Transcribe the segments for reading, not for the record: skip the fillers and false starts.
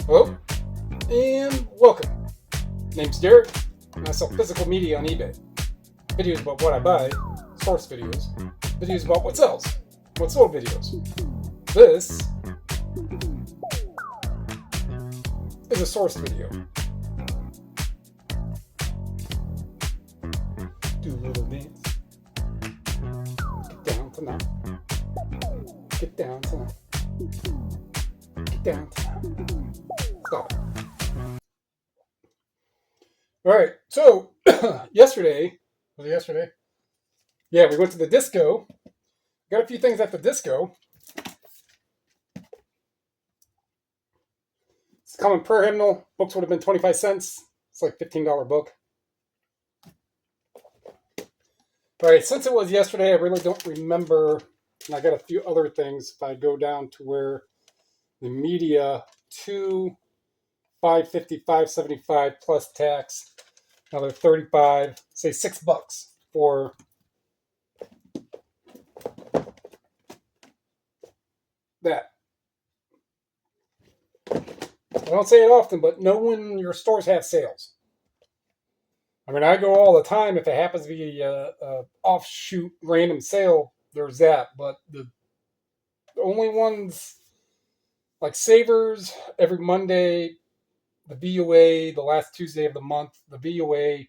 Hello, and welcome. Name's Derek, and I sell physical media on eBay. Videos about what I buy, source videos, videos about what sells, what sold videos. This is a sourced video. Do a little dance. Get down tonight. Get down tonight. Get down tonight. Stop it. All right, so yesterday, was it yesterday? Yeah, we went to the disco. Got a few things at the disco. It's common prayer hymnal. Books would have been 25 cents. It's like $15 book. All right, since it was yesterday, I really don't remember. And I got a few other things. If I go down to where the media, $2, $5.50, $5.75 plus tax, another $35, say $6 for that. I don't say it often, but know when your stores have sales. I mean, I go all the time. If it happens to be a offshoot random sale, there's that. But the only ones like Savers every Monday, the BOA the last Tuesday of the month, the BOA,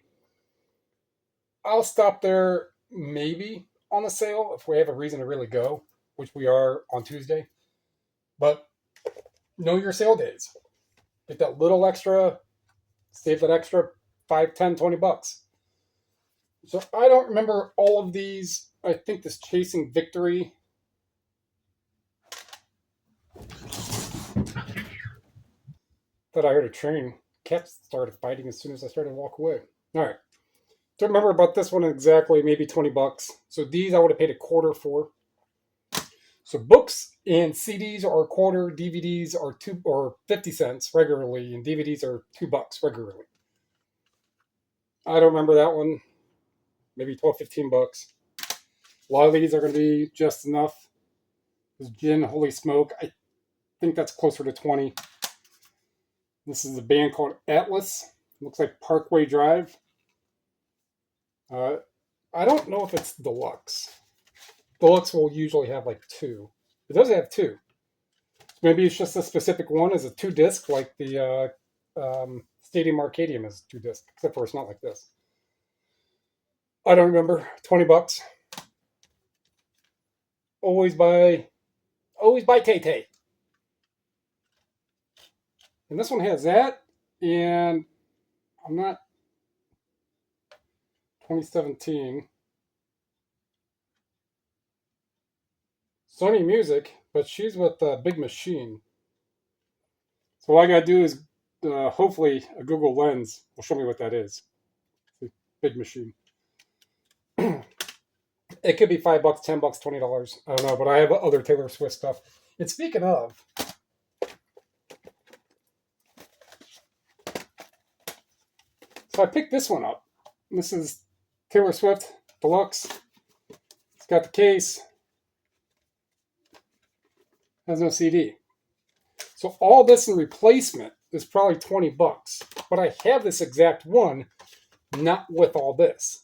I'll stop there maybe on a sale if we have a reason to really go, which we are on Tuesday. But know your sale days. Get that little extra, save that extra 5, 10, $20. So I don't remember all of these. I think this Chasing Victory. Thought I heard a train. Cats started fighting as soon as I started to walk away. All right. Don't remember about this one exactly, maybe $20. So these I would have paid a quarter for. So books and CDs are a quarter, DVDs are 2 or 50 cents regularly, and DVDs are $2 regularly. I don't remember that one. Maybe 12, $15. A lot of these are going to be just enough. This Gin Holy Smoke, I think that's closer to 20. This is a band called Atlas. Looks like Parkway Drive. I don't know if it's deluxe. Deluxe will usually have like 2. It does have 2. Maybe it's just a specific one as a 2-disc, like the Stadium Arcadium is 2-disc, except for it's not like this. I don't remember. $20. Always buy Tay-Tay. And this one has that, and I'm not 2017. Sony Music, but she's with Big Machine. So all I gotta do is hopefully a Google Lens will show me what that is. Big Machine. It could be $5, $10, $20. I don't know, but I have other Taylor Swift stuff. And speaking of, so I picked this one up. This is Taylor Swift Deluxe. It's got the case. Has no CD. So all this in replacement is probably $20. But I have this exact one, not with all this.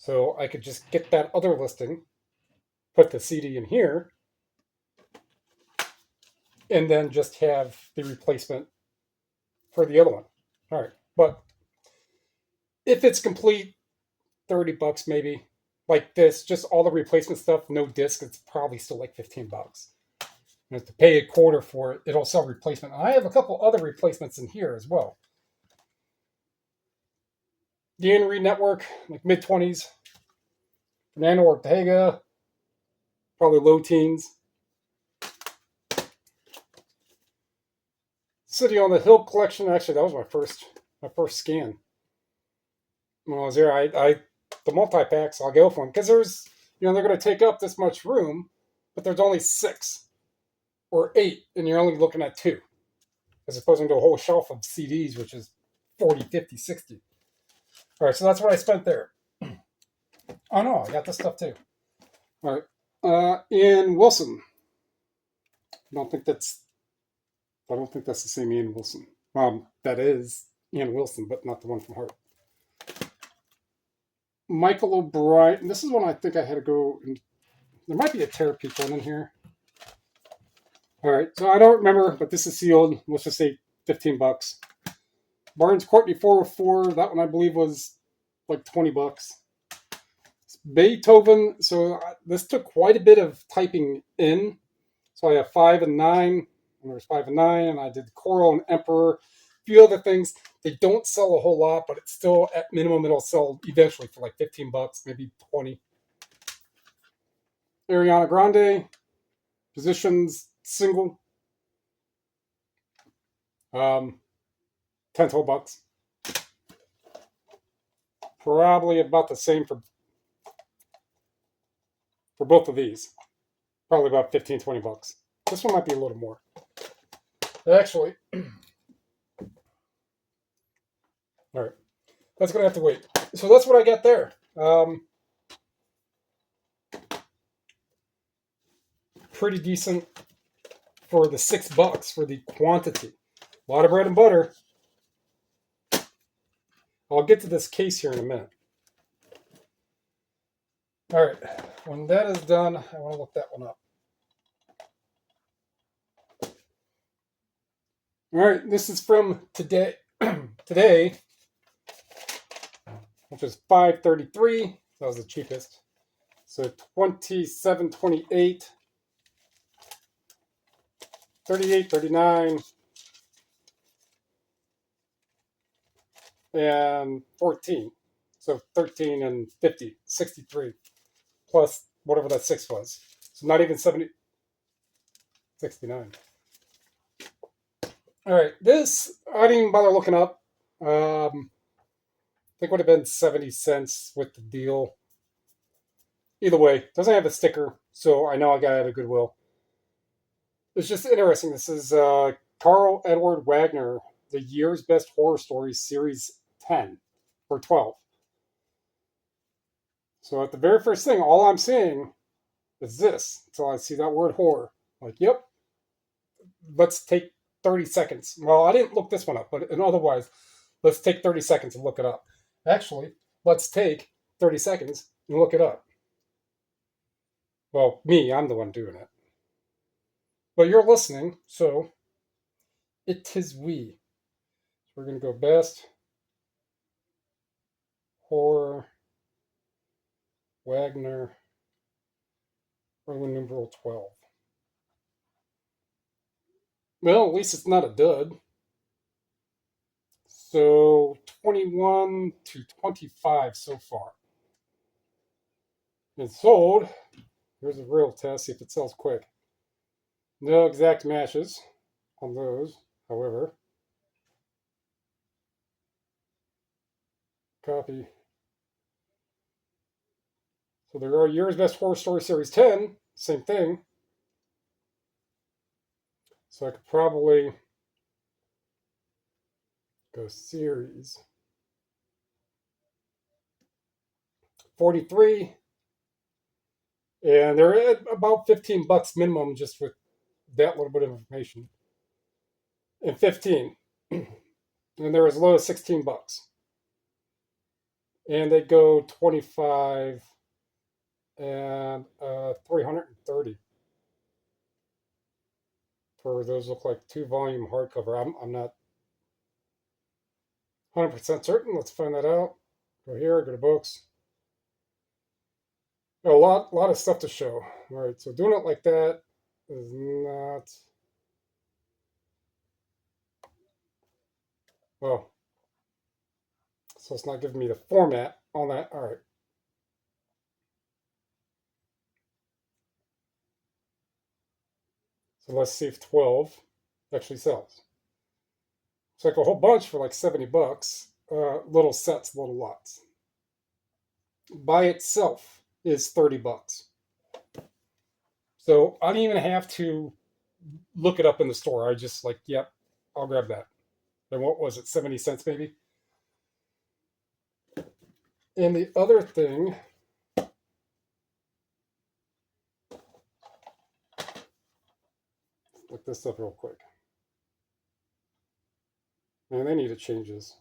So I could just get that other listing, put the CD in here, and then just have the replacement for the other one. All right. But if it's complete, $30 maybe. Like this, just all the replacement stuff, no disc, it's probably still like $15. And to pay a quarter for it, it'll sell replacement. And I have a couple other replacements in here as well. The Anne Reid Network, like mid-20s. Fernando Ortega, probably low teens. City on the Hill collection, actually that was my first scan. When I was there, the multi-packs, I'll go for them. Because there's, they're going to take up this much room, but there's only 6 or 8, and you're only looking at 2. As opposed to a whole shelf of CDs, which is 40, 50, 60. All right, so that's what I spent there. Oh, no, I got this stuff too. All right. In Wilson. I don't think that's I don't think that's the same Ian Wilson. That is Ian Wilson, but not the one from Heart. Michael O'Brien. This is one I think I had to go. There might be a Terapeak one in here. All right, so I don't remember, but this is sealed. Let's just say $15. Barnes Courtney 404. That one I believe was like $20. Beethoven. So this took quite a bit of typing in. So I have 5 and 9. And there's 5 and 9, and I did Coral and Emperor, a few other things. They don't sell a whole lot, but it's still at minimum it'll sell eventually for like $15, maybe 20. Ariana Grande, Positions single, 10 bucks. Probably about the same for both of these. Probably about 15, 20 bucks. This one might be a little more. Actually, all right, that's going to have to wait. So that's what I got there. Pretty decent for the $6 for the quantity. A lot of bread and butter. I'll get to this case here in a minute. All right, when that is done, I want to look that one up. All right, this is from today, which is $5.33. That was the cheapest. So $27.28, $38.39, and $14. So $13 and $50, $63, plus whatever that 6 was. So not even $70, $69. All right, this I didn't even bother looking up. I think would have been 70 cents with the deal. Either way, doesn't have a sticker, so I know I got it at Goodwill. It's just interesting. This is Carl Edward Wagner, the year's best horror stories, series 10 or 12. So at the very first thing, all I'm seeing is this until I see that word horror. Like, yep, let's take 30 seconds. Well, I didn't look this one up, but otherwise, let's take 30 seconds and look it up. Actually, let's take 30 seconds and look it up. Well, I'm the one doing it. But you're listening, so it is we. We're going to go best horror Wagner Roman numeral 12. Well, at least it's not a dud. So 21 to 25 so far. It's sold. Here's a real test, see if it sells quick. No exact matches on those, however. Copy. So there are Year's Best Horror Story Series 10, same thing. So I could probably go series 43. And they're at about $15 minimum just with that little bit of information. And 15. And they're as low as $16. And they go 25 and 330 for those look like 2-volume hardcover. I'm not 100% certain. Let's find that out. Go here, go to books. A lot of stuff to show. All right, so doing it like that is not well. So it's not giving me the format on that. All right. So let's see if 12 actually sells. It's like a whole bunch for like $70. Little sets, little lots. By itself is $30. So I didn't even have to look it up in the store. I just like, yep, I'll grab that. And what was it, 70 cents maybe? And the other thing, look this up real quick. Man, they need to change this.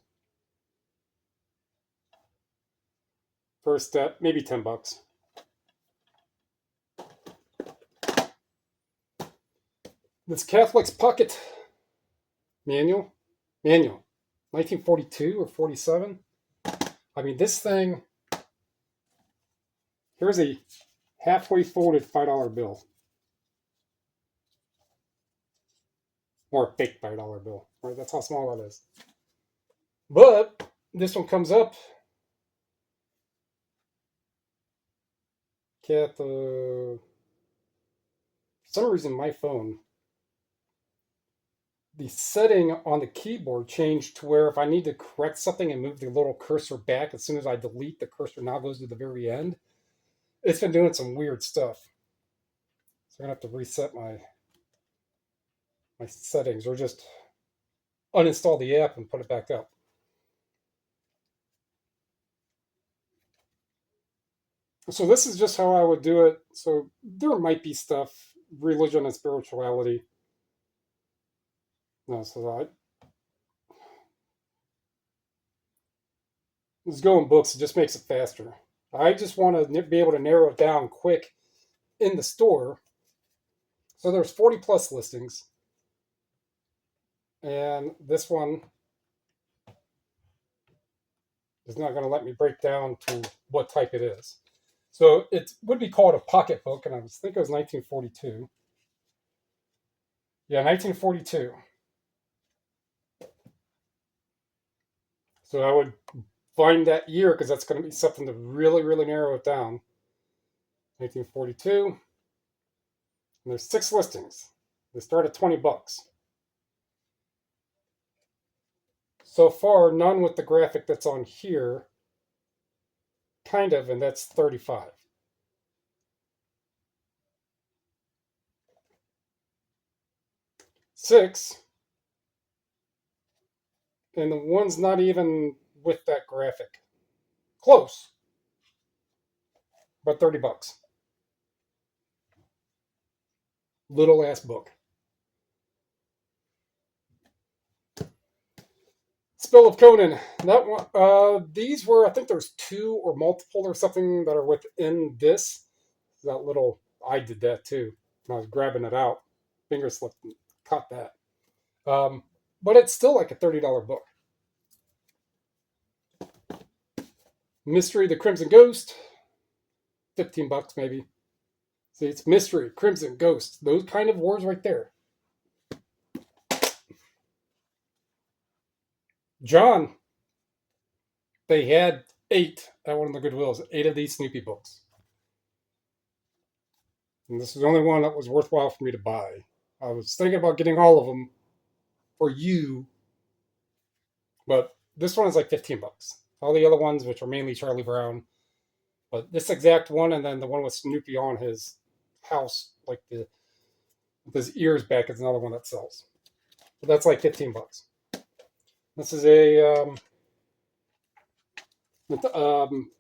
First step, maybe $10. This Catholic's Pocket manual, 1942 or 47. I mean, this thing. Here's a halfway folded $5 bill, or a fake $5 bill. Right, that's how small that is. But this one comes up. For some reason, my phone, the setting on the keyboard changed to where if I need to correct something and move the little cursor back, as soon as I delete, the cursor now goes to the very end. It's been doing some weird stuff. So I'm going to have to reset my settings, or just uninstall the app and put it back up. So this is just how I would do it. So there might be stuff, religion and spirituality. No, so let's go in books. It just makes it faster. I just want to be able to narrow it down quick in the store. So there's 40 plus listings. And this one is not going to let me break down to what type it is. So it would be called a pocketbook, and I think it was 1942. Yeah, 1942. So I would find that year because that's going to be something to really, really narrow it down. 1942. And there's 6 listings. They start at $20. So far, none with the graphic that's on here. Kind of, and that's 35. Six, and the one's not even with that graphic. Close, but $30. Little ass book. Spell of Conan. That one. These were, I think there's 2 or multiple or something that are within this. That little, I did that too. I was grabbing it out, finger slipped and caught that. But it's still like a $30 book. Mystery of the Crimson Ghost, $15 maybe. See, it's Mystery, Crimson Ghost, those kind of words right there. John, they had 8 at one of the Goodwills, 8 of these Snoopy books. And this is the only one that was worthwhile for me to buy. I was thinking about getting all of them for you, but this one is like $15. All the other ones, which are mainly Charlie Brown, but this exact one, and then the one with Snoopy on his house, like with his ears back, is another one that sells. But that's like $15. This is a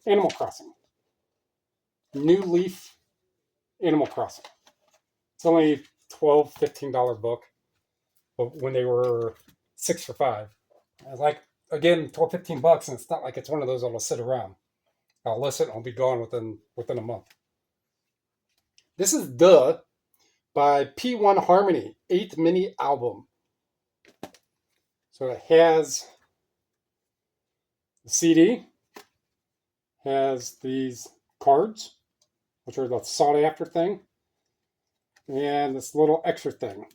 Animal Crossing. New Leaf Animal Crossing. It's only $12, $15 book, but when they were 6 for $5, I was like, again, $12, $15, and it's not like it's one of those that'll sit around. I'll listen, I'll be gone within a month. This is Duh by P1 Harmony, 8th mini album. So it has the CD, has these cards, which are the sought after thing, and this little extra thing.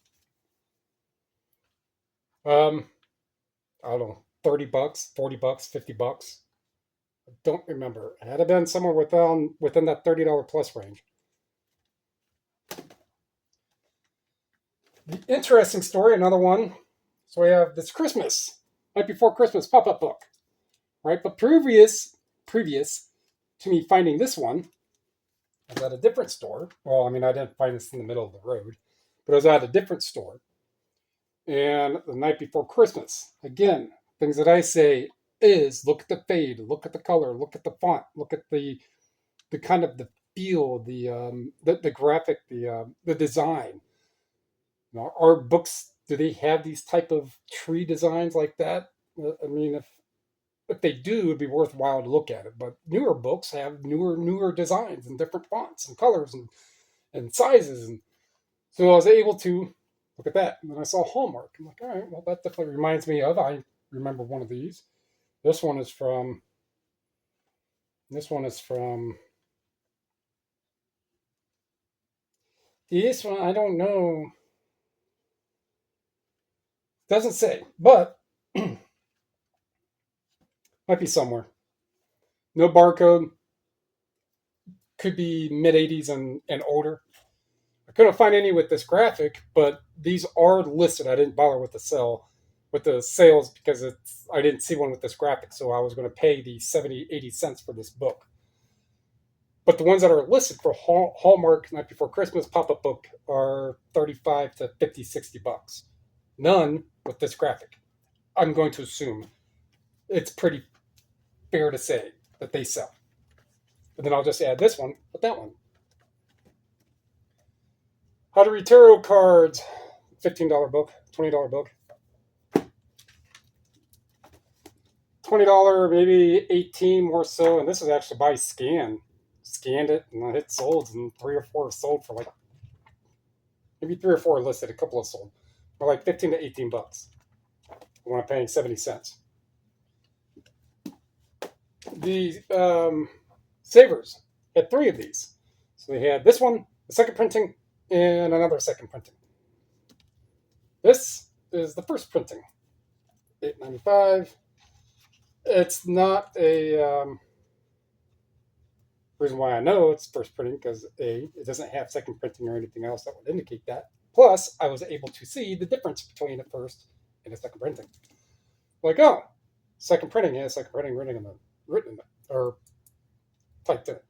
I don't know, $30, $40, $50. I don't remember. It had to been somewhere within that $30 plus range. The interesting story, another one. So we have this Christmas, night before Christmas pop-up book, right? But previous to me finding this one, I was at a different store. Well, I mean, I didn't find this in the middle of the road, but I was at a different store. And the night before Christmas, again, things that I say is look at the fade, look at the color, look at the font, look at the kind of the feel, the graphic, the design. You know, our books Do they have these type of tree designs like that? I mean, if they do, it'd be worthwhile to look at it. But newer books have newer designs and different fonts and colors and sizes. And so I was able to look at that. And then I saw Hallmark. I'm like, all right, well, that definitely reminds me of. I remember one of these. This one is from. This one is from. This one I don't know. Doesn't say, but might be somewhere. No barcode. Could be mid '80s and older. I couldn't find any with this graphic, but these are listed. I didn't bother with the sales because I didn't see one with this graphic, so I was going to pay the 70, 80 cents for this book. But the ones that are listed for Hallmark Night Before Christmas pop-up book are 35 to 50, 60 bucks. None with this graphic. I'm going to assume it's pretty fair to say that they sell. And then I'll just add this one with that one. How to read tarot cards. $15 book, $20 book. $20, maybe 18 more so. And this is actually by scan. Scanned it and I hit sold, and 3 or 4 sold for like maybe 3 or 4 listed, a couple of sold for like 15 to 18 bucks when I'm paying 70 cents. The savers had 3 of these. So they had this one, the second printing, and another second printing. This is the first printing, $8.95. It's not a reason why I know it's first printing because it doesn't have second printing or anything else that would indicate that. Plus, I was able to see the difference between the first and the second printing. Like, oh, second printing is second printing written in the or typed in it.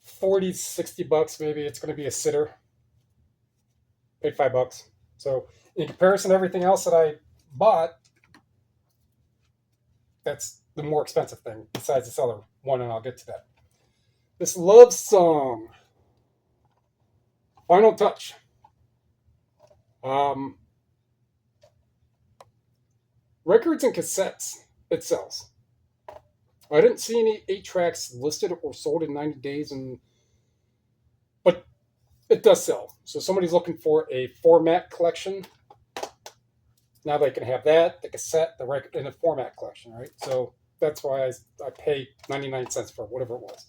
40, 60 bucks maybe. It's going to be a sitter. Paid $5. So in comparison to everything else that I bought, that's the more expensive thing besides this other one, and I'll get to that. This love song, Final Touch. Records and cassettes, it sells. I didn't see any 8 tracks listed or sold in 90 days, but it does sell. So somebody's looking for a format collection. Now they can have that, the cassette, the record, and a format collection, right? So that's why I pay 99 cents for whatever it was.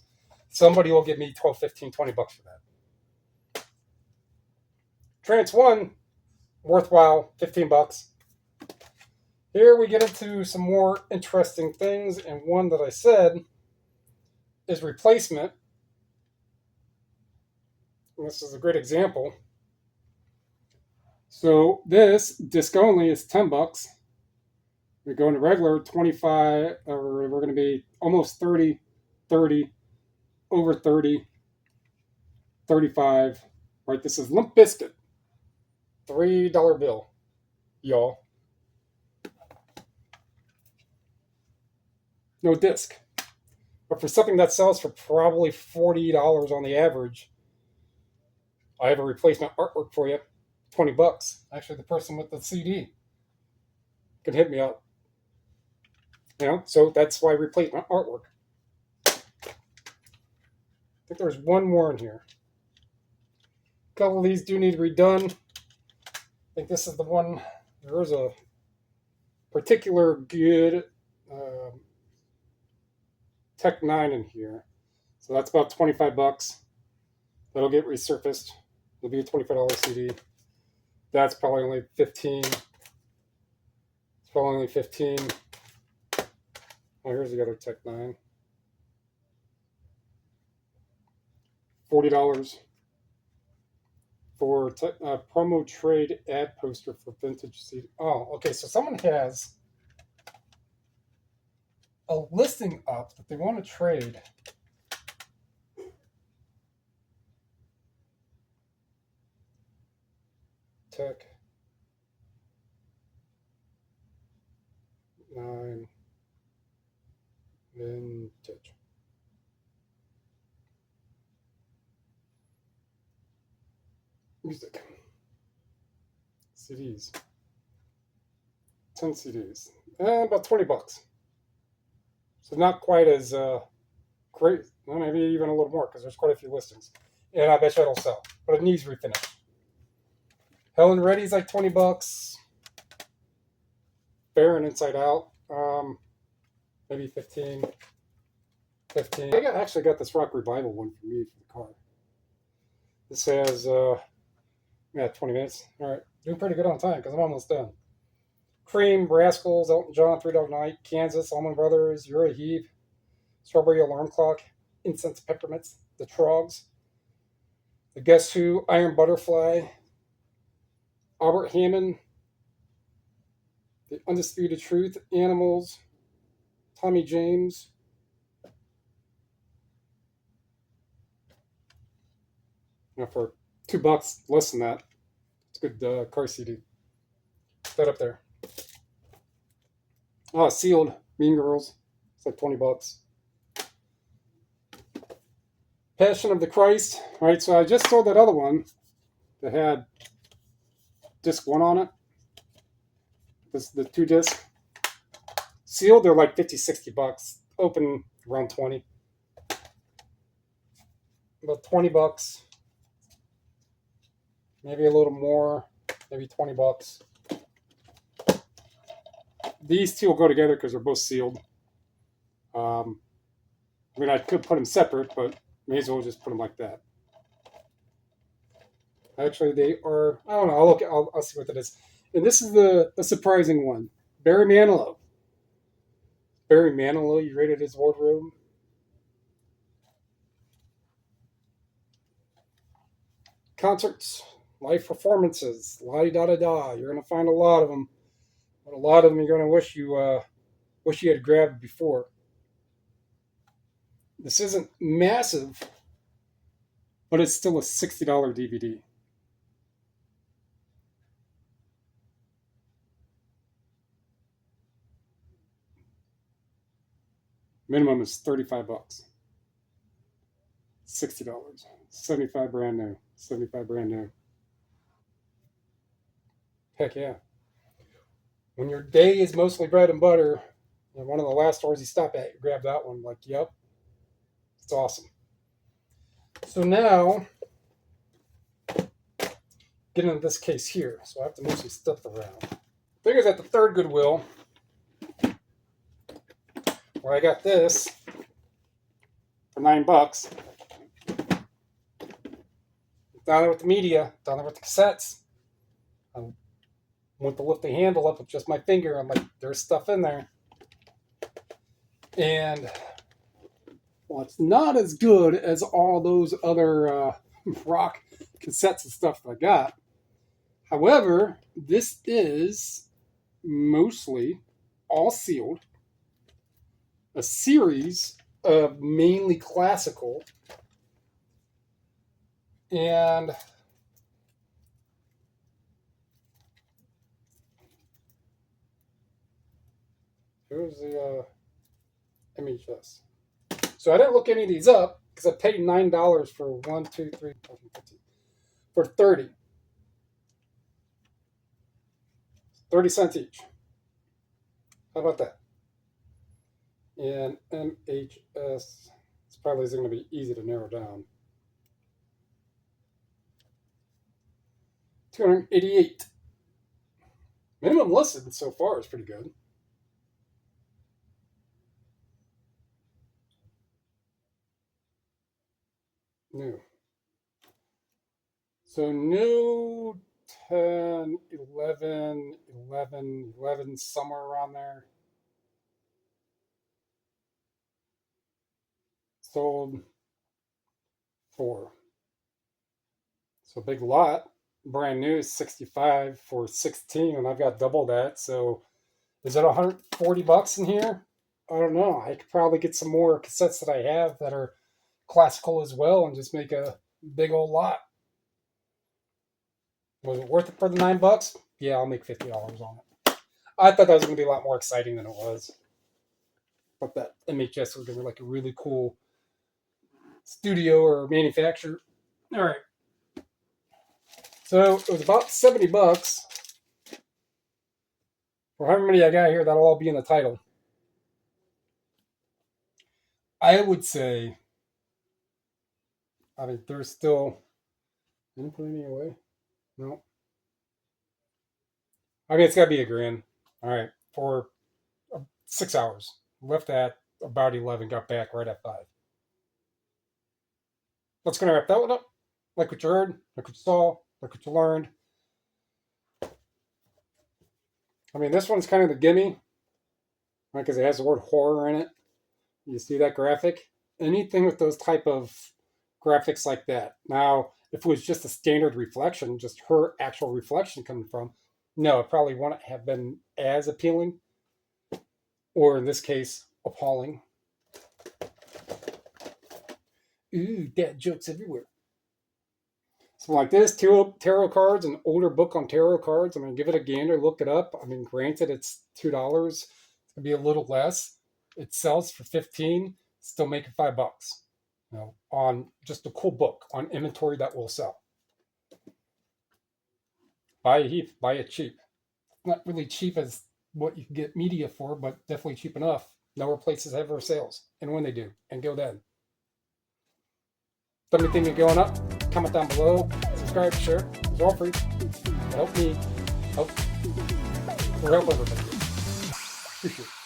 Somebody will give me 12, 15, 20 bucks for that. Trance 1, worthwhile, 15 bucks. Here we get into some more interesting things, and one that I said is replacement. And this is a great example. So this disc only is 10 bucks. We go into regular 25, or we're going to be almost 30, 30, over 30, 35. Right, this is Limp Bizkit. $3 bill, y'all. No disc. But for something that sells for probably $40 on the average, I have a replacement artwork for you. 20 bucks. Actually, the person with the CD can hit me up. So that's why replacement artwork. I think there's one more in here. A couple of these do need redone. I think this is the one. There is a particular good Tech 9 in here. So that's about 25 bucks. That'll get resurfaced. It'll be a $25 CD. That's probably only 15. It's probably only 15. Oh, here's the other Tech 9. $40 for promo trade ad poster for vintage CD. Oh, okay. So someone has a listing up that they want to trade. Tech 9 vintage. Music. Let's CDs. 10 CDs. About 20 bucks. So not quite as great. Well, maybe even a little more because there's quite a few listings. And I bet you it'll sell. But it needs refinish. Helen Reddy's like 20 bucks. Baron Inside Out. Maybe 15. I actually got this Rock Revival one for me for the car. This has 20 minutes. All right. Doing pretty good on time because I'm almost done. Cream, Rascals, Elton John, Three Dog Night, Kansas, Allman Brothers, Uriah Heep, Strawberry Alarm Clock, Incense Peppermints, The Trogs, The Guess Who, Iron Butterfly, Albert Hammond, The Undisputed Truth, Animals, Tommy James, for $2 less than that. It's a good car CD. Put that up there. Sealed, Mean Girls. It's like 20 bucks. Passion of the Christ. All right, so I just sold that other one that had disc 1 on it. This is the 2 disc. Sealed, they're like 50, 60 bucks. Open around 20. About 20 bucks. Maybe a little more. Maybe 20 bucks. These two will go together because they're both sealed. I mean, I could put them separate, but may as well just put them like that. Actually, they are. I don't know. I'll see what that is. And this is the surprising one. Barry Manilow. Barry Manilow, you rated his wardrobe. Concerts, live performances, la-di-da-da-da. You're going to find a lot of them. But a lot of them you're going to wish you had grabbed before. This isn't massive, but it's still a $60 DVD. Minimum is 35 bucks. $60. 75 brand new. 75 brand new. Heck yeah. When your day is mostly bread and butter, and one of the last stores you stop at, you grab that one. Like, yep. It's awesome. So now, get into this case here. So I have to move some stuff around. Figures at the third Goodwill, where I got this for $9. Down there with the media, down there with the cassettes. I went to lift the handle up with just my finger. I'm like, there's stuff in there. And well, it's not as good as all those other rock cassettes and stuff that I got. However, this is mostly all sealed. A series of mainly classical. And here's the MHS. So I didn't look any of these up because I paid $9 for 1, 2, 3, 4, 15, for 30. 30 cents each. How about that? And MHS, it's probably going to be easy to narrow down. 288. Minimum listed so far is pretty good. New. So new 10, 11, 11, 11, somewhere around there. Sold 4. So big lot. Brand new is 65 for 16, and I've got double that. So is it 140 bucks in here? I don't know. I could probably get some more cassettes that I have that are classical as well and just make a big old lot. Was it worth it for the $9? Yeah, I'll make $50 on it. I thought that was going to be a lot more exciting than it was. But that MHS was going to be like a really cool studio or manufacturer. All right. So it was about $70. or however many I got here, that'll all be in the title. I would say, I mean, there's still, didn't put any away? No. I mean, it's got to be $1,000. All right, for 6 hours. Left at about 11, got back right at 5. That's going to wrap that one up. Like what you heard, like what you saw, like what you learned. I mean, this one's kind of the gimme, right? Because it has the word horror in it. You see that graphic? Anything with those type of graphics like that. Now, if it was just a standard reflection, just her actual reflection coming from, no, it probably wouldn't have been as appealing, or in this case, appalling. Ooh, dad jokes everywhere. So like this, tarot cards, an older book on tarot cards. I'm going to give it a gander, look it up. I mean, granted, it's $2. It's going to be a little less. It sells for 15, still making $5. You know, on just a cool book on inventory that will sell. Buy a heap, buy it cheap. Not really cheap as what you can get media for, but definitely cheap enough. Nowhere places have their sales, and when they do, and go then. Let me think of going up. Comment down below. Subscribe, share. It's all free. Help me help. Or help everybody. Appreciate it.